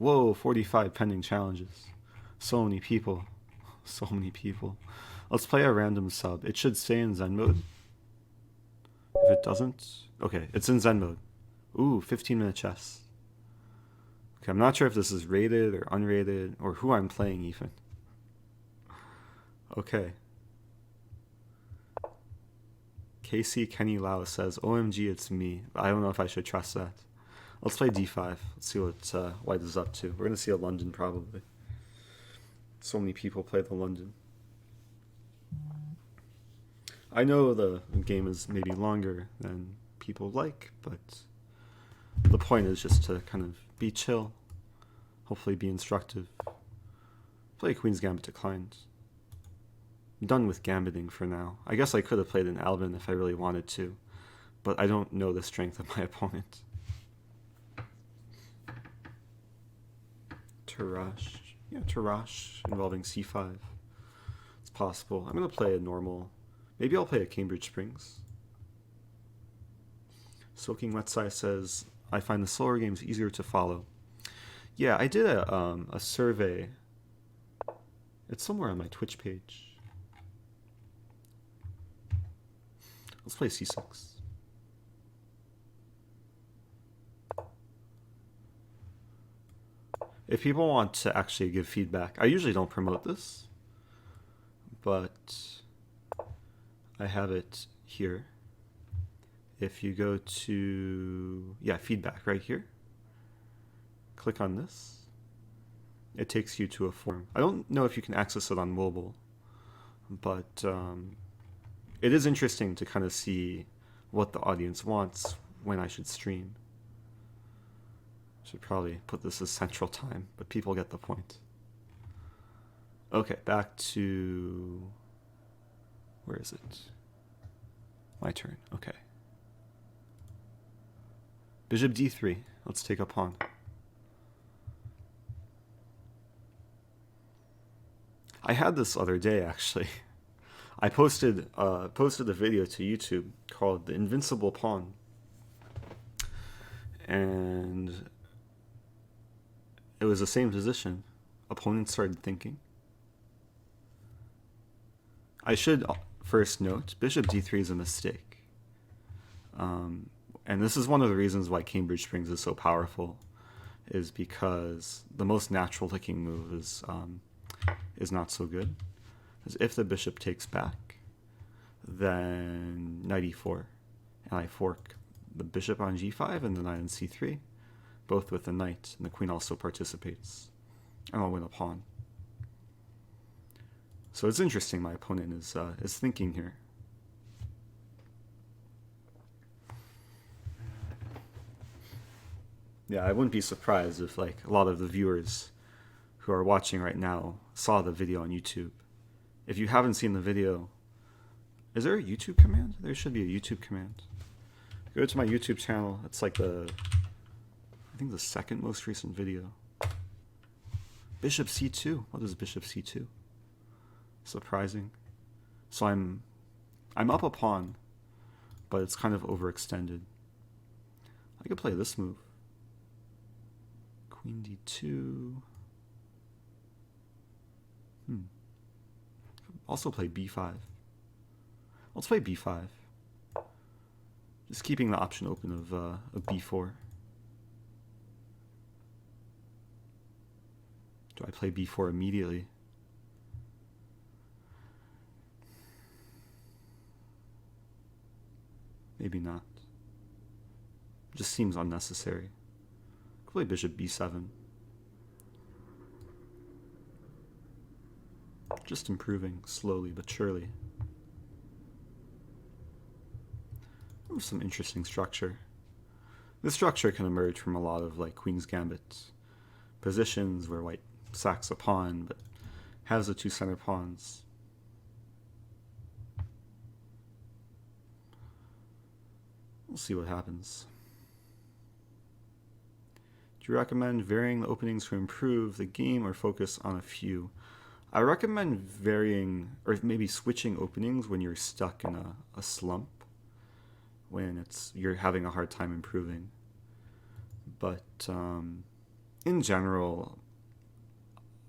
Whoa, 45 pending challenges. So many people. So many people. Let's play a random sub. It should stay in Zen mode. If it doesn't... Okay, it's in Zen mode. Ooh, 15-minute chess. Okay, I'm not sure if this is rated or unrated, or who I'm playing even. Okay. Casey Kenny Lau says, OMG, it's me. I don't know if I should trust that. Let's play d5. Let's see what White is up to. We're going to see a London, probably. So many people play the London. I know the game is maybe longer than people like, but the point is just to kind of be chill, hopefully be instructive. Play Queen's Gambit declined. I'm done with gambiting for now. I guess I could have played an Alvin if I really wanted to, but I don't know the strength of my opponent. Tarash. Yeah, Tarash involving c5. It's possible. I'm going to play a normal. Maybe I'll play a Cambridge Springs. Soaking Wet Side says, I find the slower games easier to follow. Yeah, I did a survey. It's somewhere on my Twitch page. Let's play c6. If people want to actually give feedback, I usually don't promote this, but I have it here. If you go to, feedback right here, click on this, it takes you to a form. I don't know if you can access it on mobile, but it is interesting to kind of see what the audience wants when I should stream. Should probably put this as central time, but people get the point. Okay, back to... Where is it? My turn. Okay. Bishop d3. Let's take a pawn. I had this other day, actually. I posted a video to YouTube called The Invincible Pawn. And it was the same position. Opponent started thinking. I should first note, Bishop d3 is a mistake. And this is one of the reasons why Cambridge Springs is so powerful, is because the most natural looking move is not so good. Because if the bishop takes back, then knight e4, and I fork the bishop on g5 and the knight on c3, both with the knight, and the queen also participates, and I'll win a pawn. So it's interesting my opponent is thinking here. Yeah, I wouldn't be surprised if like a lot of the viewers who are watching right now saw the video on YouTube. If you haven't seen the video, is there a YouTube command? There should be a YouTube command. Go to my YouTube channel. It's like I think the second most recent video. Bishop c2. What is bishop c2? Surprising. So I'm up a pawn, but it's kind of overextended. I could play this move. Queen d2. Also play b5. Let's play b5. Just keeping the option open of b4. Do I play b4 immediately? Maybe not. Just seems unnecessary. Could play bishop b7. Just improving slowly but surely. Oh, some interesting structure. This structure can emerge from a lot of like Queen's Gambit positions where white sacks a pawn but has the two center pawns. We'll see what happens. Do you recommend varying the openings to improve the game or focus on a few? I recommend varying or maybe switching openings when you're stuck in a slump, when you're having a hard time improving. But in general,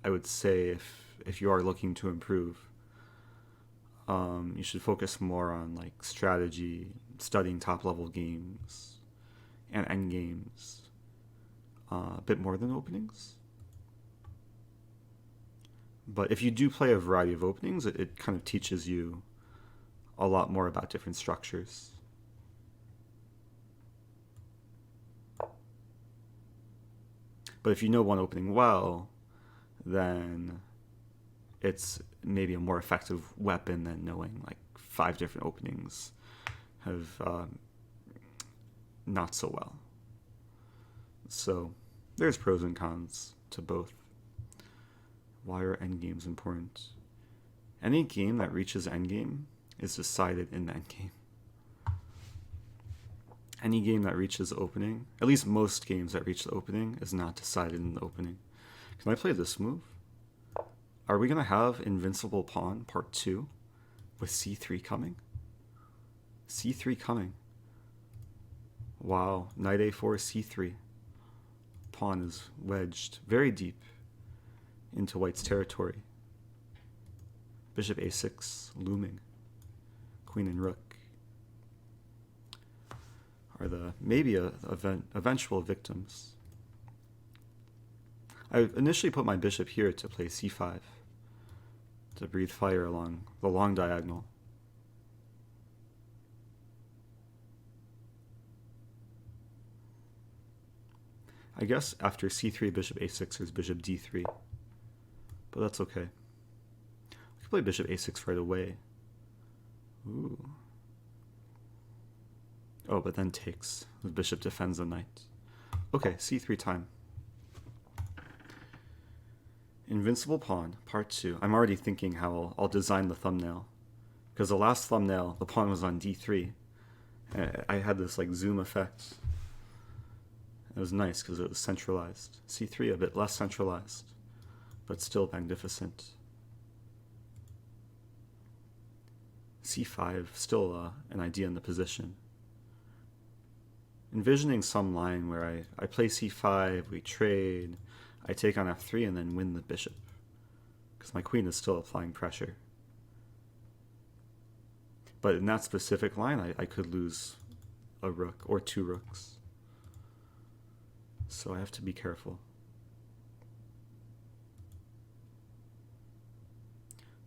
I would say if you are looking to improve, you should focus more on like strategy, studying top level games, and end games, a bit more than openings. But if you do play a variety of openings, it kind of teaches you a lot more about different structures. But if you know one opening well, then it's maybe a more effective weapon than knowing like 5 different openings have not so well. So there's pros and cons to both. Why are endgames important? Any game that reaches endgame is decided in the endgame. Any game that reaches opening, at least most games that reach the opening, is not decided in the opening. Can I play this move? Are we going to have Invincible Pawn Part 2 with c3 coming? c3 coming. Wow, knight a4, c3. Pawn is wedged very deep into white's territory. Bishop a6 looming. Queen and rook are the maybe eventual victims. I initially put my bishop here to play c5, to breathe fire along the long diagonal. I guess after c3, bishop a6, there's bishop d3, but that's okay. I could play bishop a6 right away. Ooh. Oh, but then takes. The bishop defends the knight. Okay, c3 time. Invincible Pawn, Part 2. I'm already thinking how I'll design the thumbnail. Because the last thumbnail, the pawn was on d3. I had this like zoom effect. It was nice because it was centralized. c3 a bit less centralized, but still magnificent. c5, still an idea in the position. Envisioning some line where I play c5, we trade, I take on f3 and then win the bishop, because my queen is still applying pressure. But in that specific line, I could lose a rook or 2 rooks. So I have to be careful.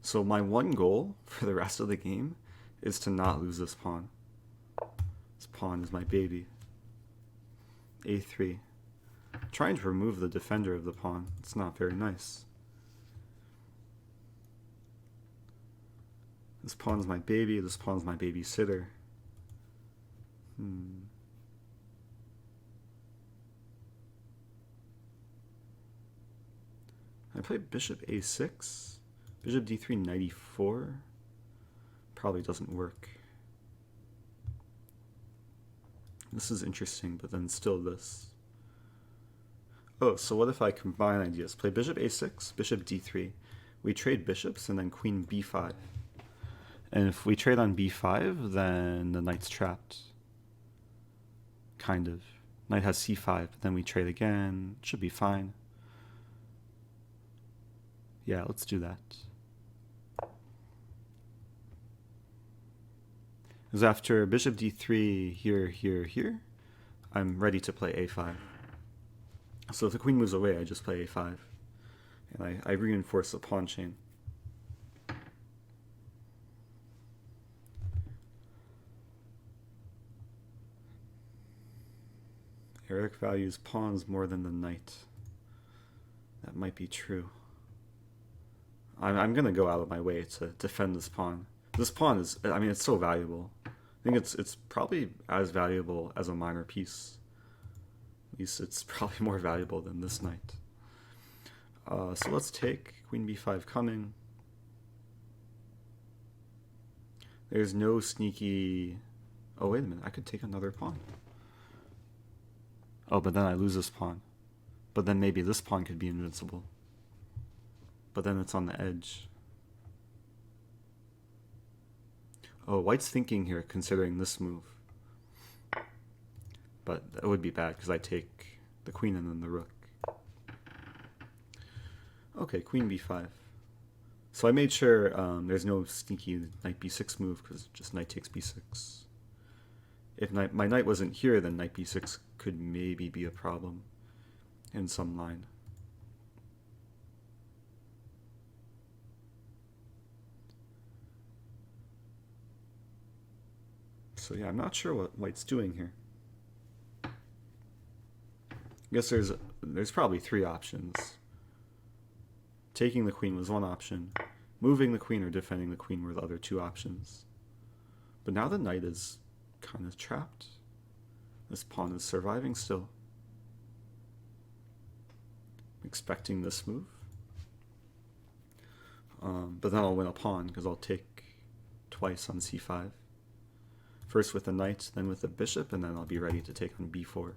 So my one goal for the rest of the game is to not lose this pawn. This pawn is my baby. a3. Trying to remove the defender of the pawn. It's not very nice. This pawn's my baby. This pawn's my babysitter. I play bishop a6. Bishop d3, knight e4. Probably doesn't work. This is interesting, but then still this. Oh, so what if I combine ideas? Play bishop a6, bishop d3. We trade bishops and then queen b5. And if we trade on b5, then the knight's trapped. Kind of. Knight has c5, then we trade again. Should be fine. Yeah, let's do that. Because after bishop d3, here, here, here, I'm ready to play a5. So if the queen moves away, I just play a5. And I reinforce the pawn chain. Eric values pawns more than the knight. That might be true. I'm going to go out of my way to defend this pawn. This pawn is, I mean, it's so valuable. I think it's probably as valuable as a minor piece. At least it's probably more valuable than this knight. So let's take queen b5 coming. There's no sneaky... Oh, wait a minute. I could take another pawn. Oh, but then I lose this pawn. But then maybe this pawn could be invincible. But then it's on the edge. Oh, white's thinking here, considering this move. But that would be bad, because I take the queen and then the rook. Okay, queen b5. So I made sure there's no sneaky knight b6 move because just knight takes b6. If my knight wasn't here, then knight b6 could maybe be a problem in some line. So yeah, I'm not sure what white's doing here. I guess there's probably three options. Taking the queen was one option. Moving the queen or defending the queen were the other two options. But now the knight is kind of trapped. This pawn is surviving still. I'm expecting this move. But then I'll win a pawn because I'll take twice on c5. First with the knight, then with the bishop, and then I'll be ready to take on b4.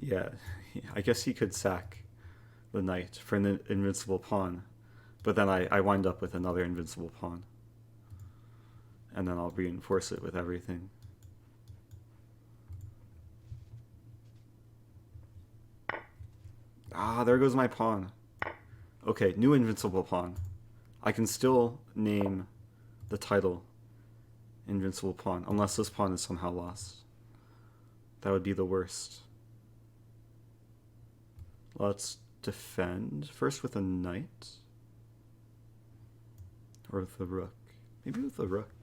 Yeah, I guess he could sack the knight for an invincible pawn, but then I wind up with another invincible pawn. And then I'll reinforce it with everything. Ah, there goes my pawn. Okay, new invincible pawn. I can still name the title Invincible Pawn, unless this pawn is somehow lost. That would be the worst. Let's defend first with a knight. Or with the rook. Maybe with the rook.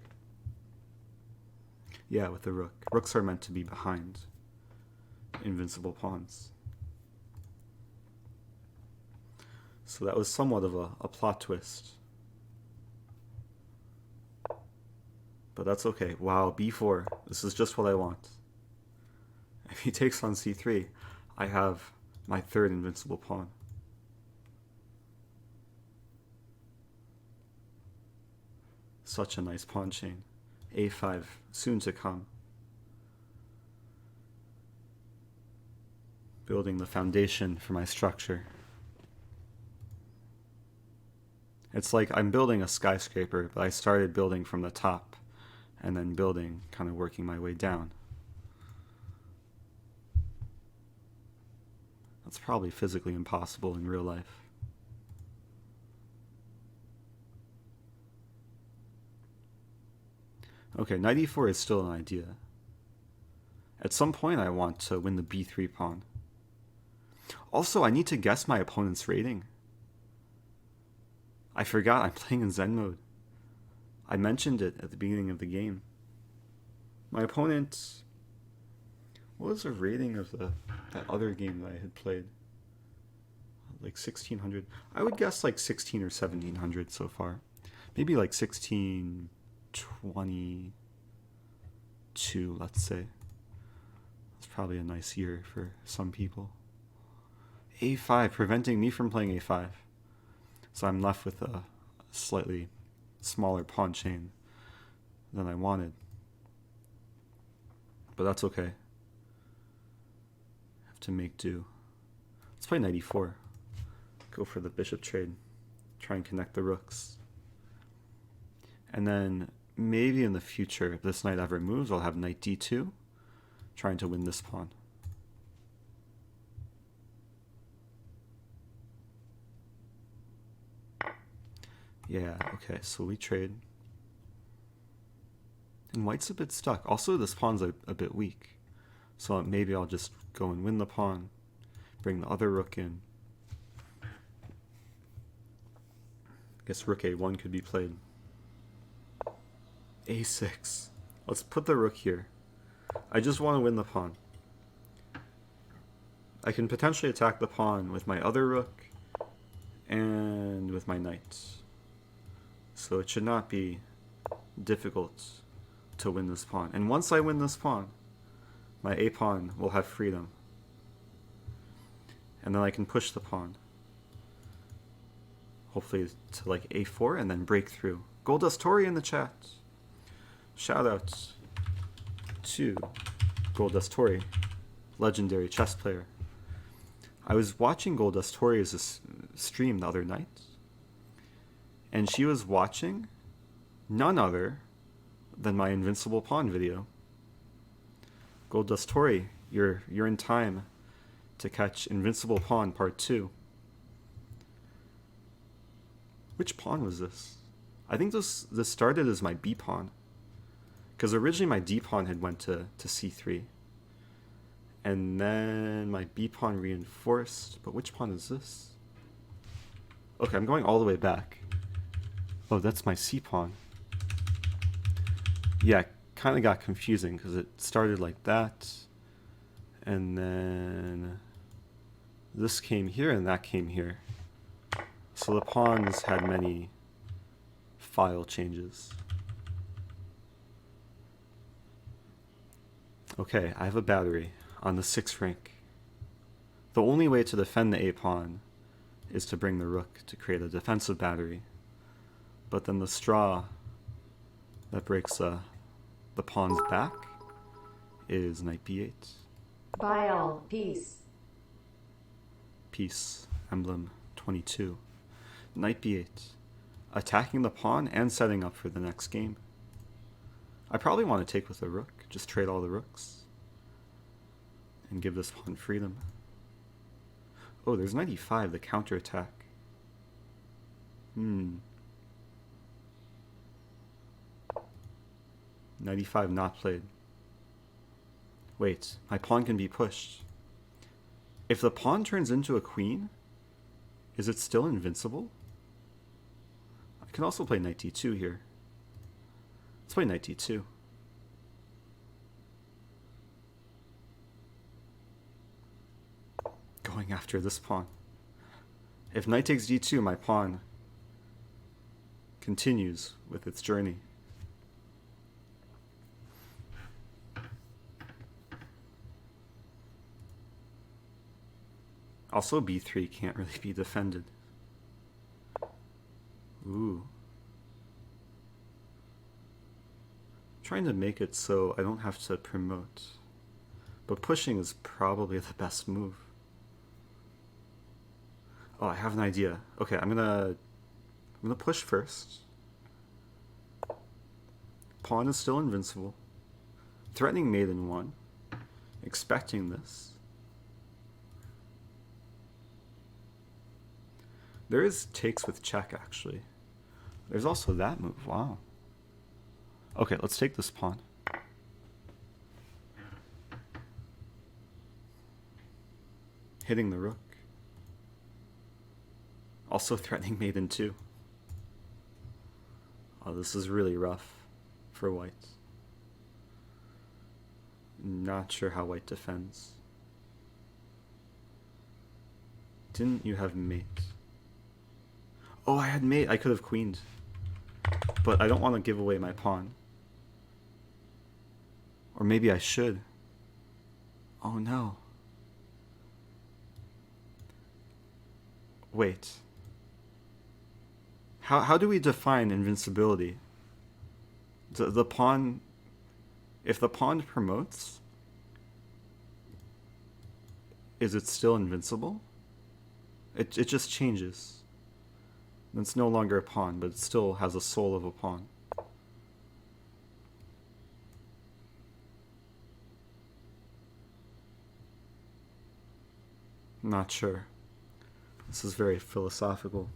Yeah, with the rook. Rooks are meant to be behind invincible pawns. So that was somewhat of a plot twist. But that's okay. Wow, b4. This is just what I want. If he takes on c3, I have my third invincible pawn. Such a nice pawn chain. a5, soon to come. Building the foundation for my structure. It's like I'm building a skyscraper, but I started building from the top and then building, kind of working my way down. That's probably physically impossible in real life. Okay, knight e4 is still an idea. At some point I want to win the b3 pawn. Also, I need to guess my opponent's rating. I forgot I'm playing in Zen mode. I mentioned it at the beginning of the game. My opponent... What was the rating of that other game that I had played? Like 1600. I would guess like 16 or 1700 so far. Maybe like 1622, let's say. That's probably a nice year for some people. a5, preventing me from playing a5. So I'm left with a slightly smaller pawn chain than I wanted. But that's okay. Have to make do. Let's play knight e4. Go for the bishop trade. Try and connect the rooks. And then maybe in the future, if this knight ever moves, I'll have knight d2, trying to win this pawn. Yeah, okay, so we trade. And white's a bit stuck. Also, this pawn's a bit weak. So maybe I'll just go and win the pawn, bring the other rook in. I guess rook a1 could be played. a6. Let's put the rook here. I just want to win the pawn. I can potentially attack the pawn with my other rook and with my knight. So it should not be difficult to win this pawn. And once I win this pawn, my a-pawn will have freedom. And then I can push the pawn. Hopefully to like a4 and then break through. Goldust Tori in the chat. Shout out to Goldust Tori, legendary chess player. I was watching Goldust Tori's stream the other night, and she was watching none other than my Invincible Pawn video. Gold Dust Tori, you're in time to catch Invincible Pawn Part 2. Which pawn was this? I think this started as my B pawn. Because originally my D pawn had went to C3. And then my B pawn reinforced. But which pawn is this? Okay, I'm going all the way back. Oh, that's my C pawn. Yeah, kind of got confusing because it started like that. And then this came here and that came here. So the pawns had many file changes. Okay, I have a battery on the 6th rank. The only way to defend the A pawn is to bring the rook to create a defensive battery. But then the straw that breaks the pawn's back is knight b8. Bile, peace. Peace, emblem 22. Knight b8. Attacking the pawn and setting up for the next game. I probably want to take with a rook. Just trade all the rooks. And give this pawn freedom. Oh, there's knight e5, the counterattack. Knight e5 not played. Wait, my pawn can be pushed. If the pawn turns into a queen, is it still invincible? I can also play knight d2 here. Let's play knight d2. Going after this pawn. If knight takes d2, my pawn continues with its journey. Also, b3 can't really be defended. Ooh. I'm trying to make it so I don't have to promote. But pushing is probably the best move. Oh, I have an idea. Okay, I'm gonna push first. Pawn is still invincible. Threatening mate in 1. Expecting this. There is takes with check, actually. There's also that move. Wow. Okay, let's take this pawn. Hitting the rook. Also threatening mate in 2. Oh, this is really rough for white. Not sure how white defends. Didn't you have mate? Oh, I had mate. I could have queened. But I don't want to give away my pawn. Or maybe I should. Oh no. Wait. How do we define invincibility? The pawn... If the pawn promotes, is it still invincible? It just changes. It's no longer a pawn, but it still has a soul of a pawn. Not sure. This is very philosophical.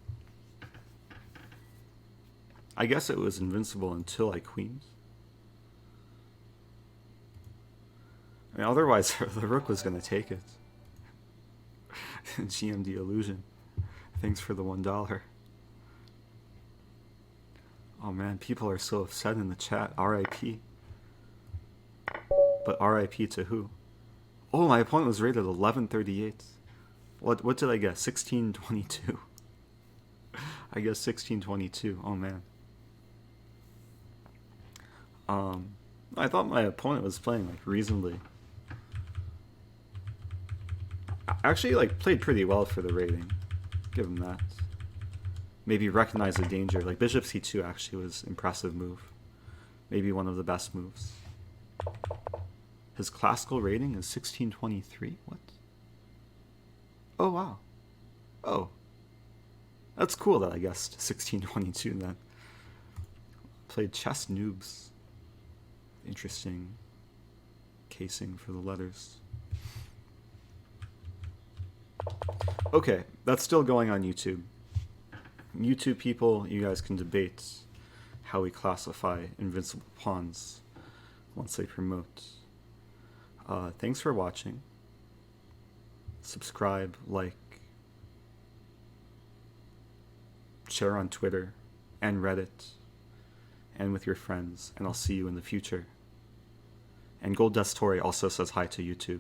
I guess it was invincible until I queened. I mean, otherwise, the rook was going to take it. GMD illusion. Thanks for the $1. Oh man, people are so upset in the chat. RIP. But RIP to who? Oh, my opponent was rated 1138. What did I guess? 1622. I guess 1622. Oh man. I thought my opponent was playing like reasonably. Actually, like played pretty well for the rating. Give him that. Maybe recognize the danger. Like bishop c2 actually was impressive move. Maybe one of the best moves. His classical rating is 1623. What? Oh wow. Oh. That's cool that I guessed 1622 then. Played chess noobs. interesting casing for the letters. Okay, that's still going on YouTube. YouTube people, you guys can debate how we classify invincible pawns once they promote. Thanks for watching. Subscribe, like, share on Twitter and Reddit and with your friends, and I'll see you in the future. And Gold Dust Tory also says hi to YouTube.